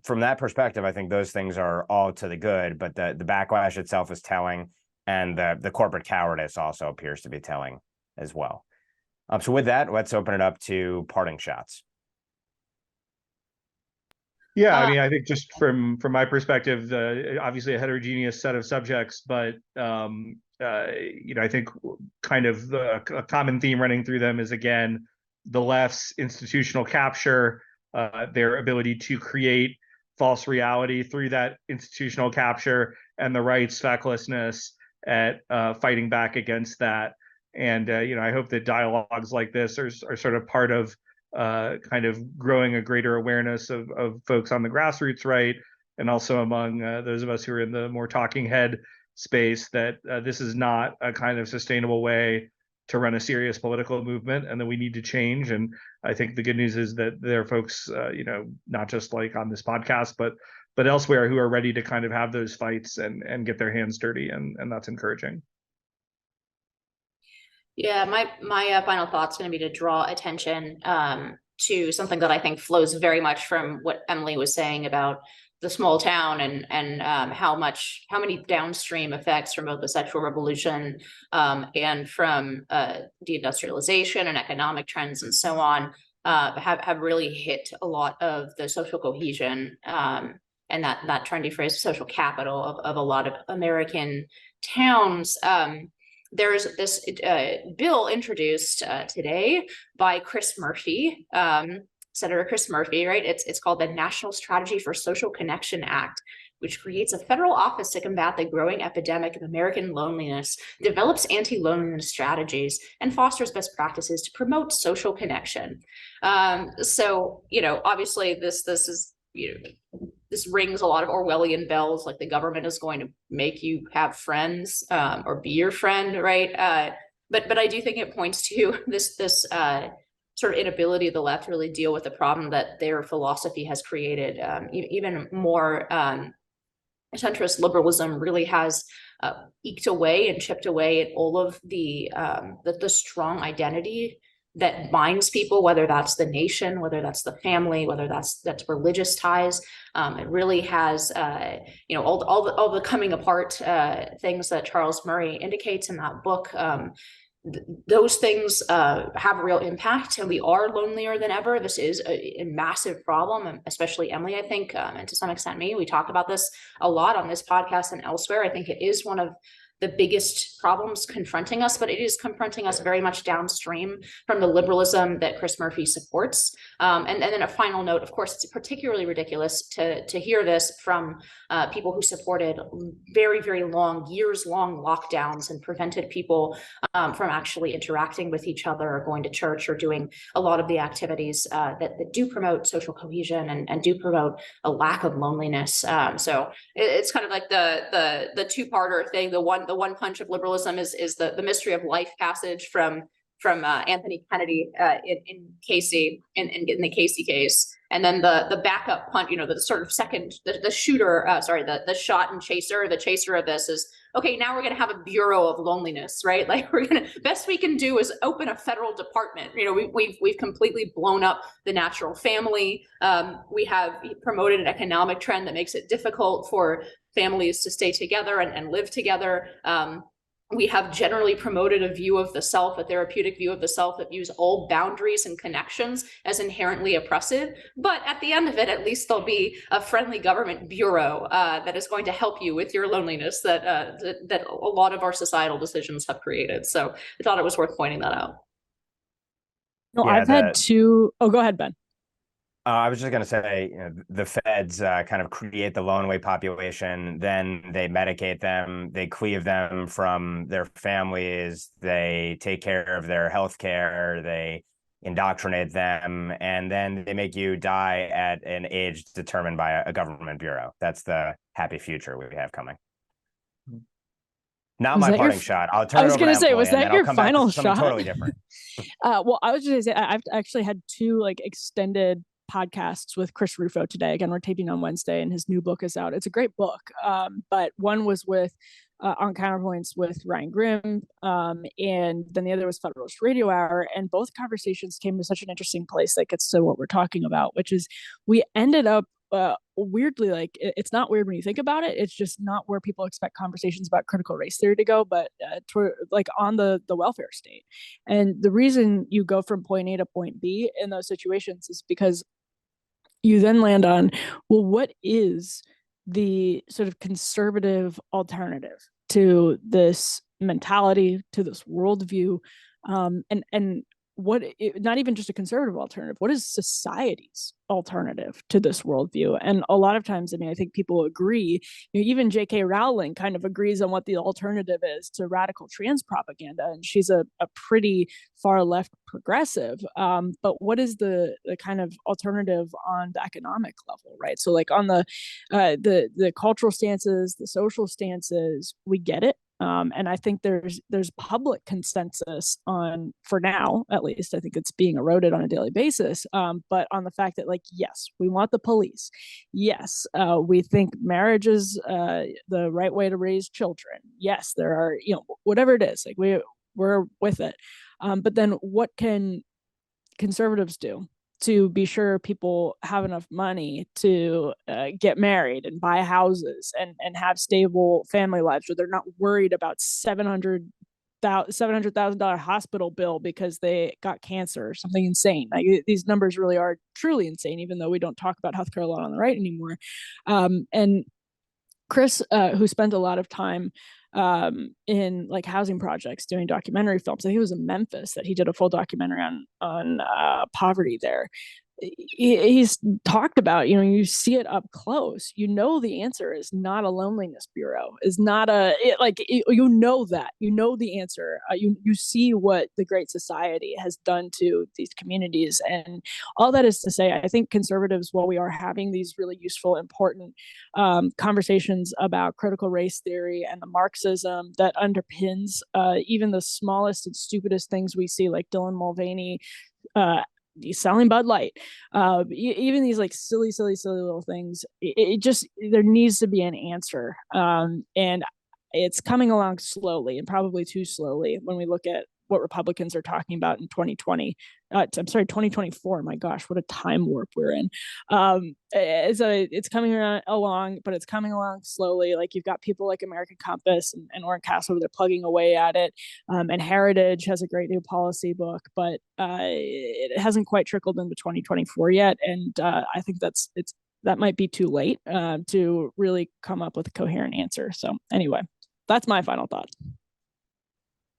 from that perspective, I think those things are all to the good, but the backlash itself is telling, and the corporate cowardice also appears to be telling as well. So with that, let's open it up to parting shots. Yeah, I mean, I think just from my perspective, obviously a heterogeneous set of subjects, but I think kind of a common theme running through them is, again, the left's institutional capture, their ability to create false reality through that institutional capture, and the right's fecklessness at fighting back against that. And I hope that dialogues like this are sort of part of kind of growing a greater awareness of folks on the grassroots right, and also among those of us who are in the more talking head space, that this is not a kind of sustainable way to run a serious political movement, and that we need to change. And I think the good news is that there are folks, not just like on this podcast, but elsewhere, who are ready to kind of have those fights and get their hands dirty, and that's encouraging. Yeah, my final thought's going to be to draw attention to something that I think flows very much from what Emily was saying about the small town, and how many downstream effects from both the sexual revolution and from deindustrialization and economic trends and so on have really hit a lot of the social cohesion and that trendy phrase, social capital of a lot of American towns. There's this bill introduced today by Chris Murphy, Senator Chris Murphy, right? It's called the National Strategy for Social Connection Act, which creates a federal office to combat the growing epidemic of American loneliness, develops anti-loneliness strategies, and fosters best practices to promote social connection. So, obviously this is, this rings a lot of Orwellian bells, like the government is going to make you have friends or be your friend, right? But I do think it points to this sort of inability of the left to really deal with the problem that their philosophy has created. Even more centrist liberalism really has eked away and chipped away at all of the strong identity that binds people, whether that's the nation, whether that's the family, whether that's religious ties. It really has, all the coming apart things that Charles Murray indicates in that book. Those things have a real impact, and we are lonelier than ever. This is a massive problem, especially Emily, I think, and to some extent me. We talk about this a lot on this podcast and elsewhere. I think it is one of the biggest problems confronting us, but it is confronting us very much downstream from the liberalism that Chris Murphy supports. And then a final note, of course, it's particularly ridiculous to hear this from people who supported very, very long, years-long lockdowns and prevented people from actually interacting with each other or going to church or doing a lot of the activities that do promote social cohesion and do promote a lack of loneliness. So it's kind of like the two-parter thing. The the one punch of liberalism is the mystery of life passage from Anthony Kennedy in Casey in the Casey case. And then the backup punch, the sort of second, the shooter, the shot and chaser, the chaser of this is, okay, now we're going to have a bureau of loneliness, right? Like best we can do is open a federal department. We've completely blown up the natural family. We have promoted an economic trend that makes it difficult for families to stay together and live together. We have generally promoted a view of the self, a therapeutic view of the self that views all boundaries and connections as inherently oppressive. But at the end of it, at least there'll be a friendly government bureau that is going to help you with your loneliness that a lot of our societal decisions have created. So I thought it was worth pointing that out. No, I've had two. Oh, go ahead, Ben. I was just going to say, the feds kind of create the lone wolf population, then they medicate them, they cleave them from their families, they take care of their health care, they indoctrinate them, and then they make you die at an age determined by a government bureau. That's the happy future we have coming. Not my parting shot. I'll turn it over. I was going to say, was that your final shot? Totally different. Well, I was just going to say, I've actually had two extended podcasts with Chris Rufo today. Again, we're taping on Wednesday and his new book is out. It's a great book. But one was with on Counterpoints with Ryan Grimm, and then the other was Federalist Radio Hour, and both conversations came to such an interesting place that gets to what we're talking about, which is we ended up weirdly, it's not weird when you think about it, it's just not where people expect conversations about critical race theory to go, but on the welfare state. And the reason you go from point A to point B in those situations is because you then land on, well, what is the sort of conservative alternative to this mentality, to this worldview, and what, not even just a conservative alternative, what is society's alternative to this worldview? And a lot of times, I think people agree, even J.K. Rowling kind of agrees on what the alternative is to radical trans propaganda, and she's a pretty far left progressive. But what is the kind of alternative on the economic level, right? So on the cultural stances, the social stances, we get it. And I think there's public consensus on, for now, at least, I think it's being eroded on a daily basis. But on the fact that yes, we want the police. Yes, we think marriage is the right way to raise children. Yes, there are, whatever it is, we're with it. But then what can conservatives do to be sure people have enough money to get married and buy houses and have stable family lives, where they're not worried about $700,000 hospital bill because they got cancer or something insane? These numbers really are truly insane, even though we don't talk about healthcare a lot on the right anymore. And Chris, who spent a lot of time in housing projects doing documentary films, I think it was in Memphis that he did a full documentary on poverty there. He's talked about, you see it up close, the answer is not a loneliness bureau, is not that, the answer, you see what the Great Society has done to these communities. And all that is to say, I think conservatives, while we are having these really useful, important conversations about critical race theory and the Marxism that underpins even the smallest and stupidest things we see, like Dylan Mulvaney selling Bud Light, even these silly little things, it just, there needs to be an answer, and it's coming along slowly, and probably too slowly when we look at what Republicans are talking about in 2024. My gosh, what a time warp we're in. It's coming along, but it's coming along slowly. You've got people like American Compass and Orrin Castle, they're plugging away at it. And Heritage has a great new policy book, but it hasn't quite trickled into 2024 yet. And I think that might be too late to really come up with a coherent answer. So anyway, that's my final thoughts.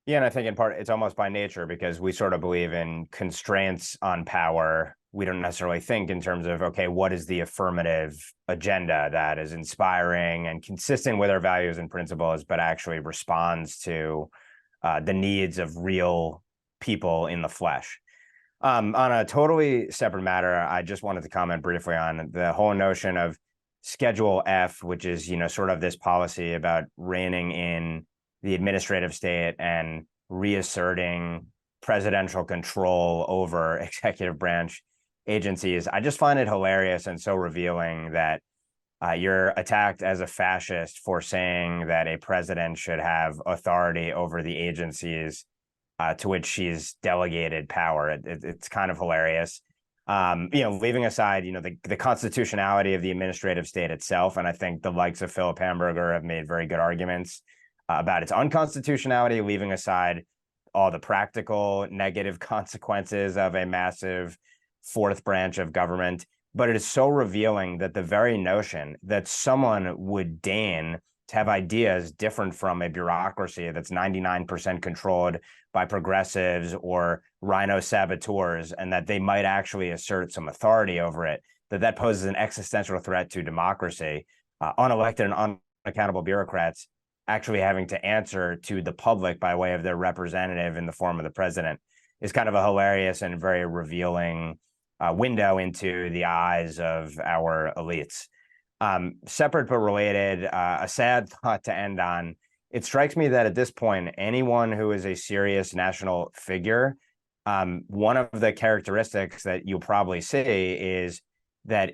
Yeah, and I think in part it's almost by nature, because we sort of believe in constraints on power. We don't necessarily think in terms of, okay, what is the affirmative agenda that is inspiring and consistent with our values and principles, but actually responds to the needs of real people in the flesh. On a totally separate matter, I just wanted to comment briefly on the whole notion of Schedule F, which is, sort of this policy about reining in the administrative state and reasserting presidential control over executive branch agencies. I just find it hilarious and so revealing that you're attacked as a fascist for saying that a president should have authority over the agencies to which she's delegated power. It's kind of hilarious. Leaving aside, the constitutionality of the administrative state itself, and I think the likes of Philip Hamburger have made very good arguments about its unconstitutionality, leaving aside all the practical negative consequences of a massive fourth branch of government. But it is so revealing that the very notion that someone would deign to have ideas different from a bureaucracy that's 99% controlled by progressives or rhino saboteurs, and that they might actually assert some authority over it, that poses an existential threat to democracy. Unelected and unaccountable bureaucrats actually having to answer to the public by way of their representative in the form of the president is kind of a hilarious and very revealing window into the eyes of our elites. Separate but related, a sad thought to end on. It strikes me that at this point, anyone who is a serious national figure, one of the characteristics that you'll probably see is that,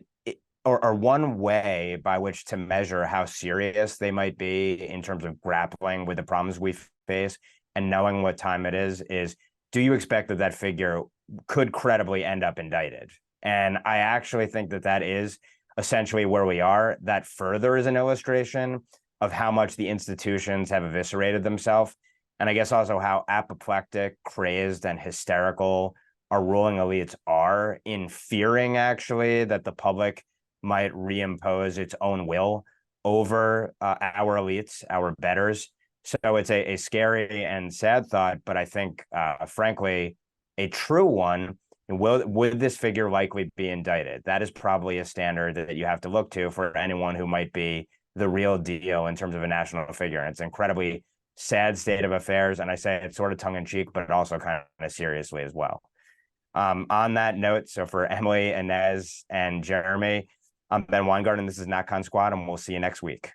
or one way by which to measure how serious they might be in terms of grappling with the problems we face and knowing what time it is do you expect that figure could credibly end up indicted? And I actually think that is essentially where we are. That further is an illustration of how much the institutions have eviscerated themselves. And I guess also how apoplectic, crazed, and hysterical our ruling elites are in fearing actually that the public might reimpose its own will over our elites, our betters. So it's a scary and sad thought, but I think, frankly, a true one. Would this figure likely be indicted? That is probably a standard that you have to look to for anyone who might be the real deal in terms of a national figure. And it's an incredibly sad state of affairs. And I say it sort of tongue in cheek, but also kind of seriously as well. On that note, so for Emily, Inez, and Jeremy, I'm Ben Weingarten. This is NatCon Squad, and we'll see you next week.